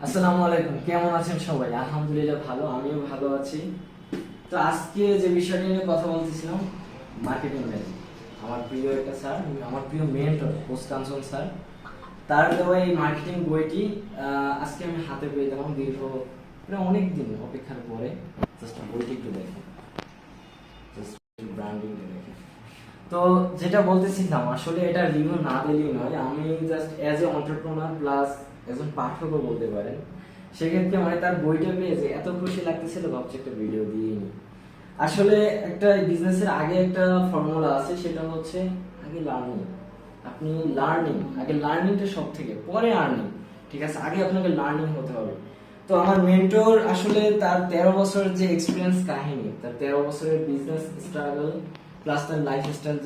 আসসালামু আলাইকুম, কেমন আছেন সবাই? আলহামদুলিল্লাহ ভালো, আমিও ভালো আছি। তো আজকে যে বিষয়টি নিয়ে কথা বলতেছিলাম, মার্কেটিং ম্যানেজ, আমার প্রিয় একটা স্যার, আমার প্রিয় মেন্টর কোচ কাঞ্চন স্যার, তার দেওয়া এই মার্কেটিং বইটি আজকে আমি হাতে পেয়ে দিলাম দীর্ঘ প্রায় অনেক দিন অপেক্ষার পরে। জাস্ট বইটি একটু দেখেন, জাস্ট ব্র্যান্ডিংটা দেখেন। তো যেটা বলতেছিলাম, আসলে এটা রিভিউ না দিলেই নয়, আমি just as a entrepreneur plus একজন পাঠকও বলতে পারেন। সেক্ষেত্রে মানে তার বইটা পেয়ে যে এত খুশি লাগতেছিল, ভাবছি একটা ভিডিও দিয়ে নিই। আসলে একটা বিজনেসের আগে একটা ফর্মুলা আছে, সেটা হচ্ছে আগে লার্নিং। আপনি আগে লার্নিংটা সব থেকে, পরে আর্নিং। ঠিক আছে, আগে আপনাকে লার্নিং হতে হবে। তো আমার মেন্টর আসলে তার 13 বছরের যে এক্সপিরিয়েন্স কাহিনী, তার 13 বছরের বিজনেস স্ট্রাগল প্লাস তার লাইফ স্টাইল,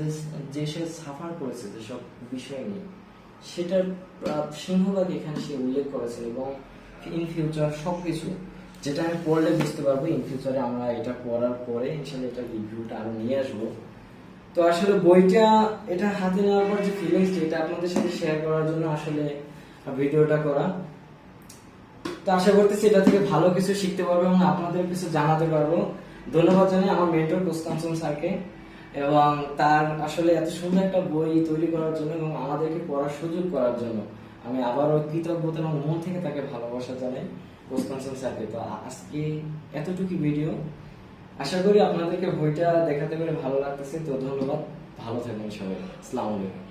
যে সে সাফার করেছে যেসব বিষয় নিয়ে, সেটার সিংহভাগ এখানে সে উল্লেখ করেছে। এবং ইন ফিউচার সবকিছু যেটা আমি পড়লে বুঝতে পারবো, ইন ফিউচারে আমরা এটা পড়ার পরে ইনশাল্লাহ এটা রিভিউটা আরো নিয়ে আসবো। তো আসলে বইটা এটা হাতে নেওয়ার পর যে ফিলিংস, এটা আপনাদের সাথে শেয়ার করার জন্য আসলে ভিডিওটা করা। তো আশা করতেছি এটা থেকে ভালো কিছু শিখতে পারবো এবং আপনাদের কিছু জানাতে পারবো। ধন্যবাদ জানাই আমার মেন্টর কোচ কাঞ্চন স্যারকে, এবং তার আসলে এত সুন্দর একটা বই তৈরি করার জন্য এবং আমাদেরকে পড়ার সুযোগ করার জন্য আমি আবারও কৃতজ্ঞতা এবং মন থেকে তাকে ভালোবাসা জানাই, কোচ কাঞ্চন স্যারকে। তো আজকে এতটুকু ভিডিও, আশা করি আপনাদেরকে বইটা দেখাতে পেরে ভালো লাগতেছে। তো ধন্যবাদ, ভালো থাকবেন সবাই, আসসালামু আলাইকুম।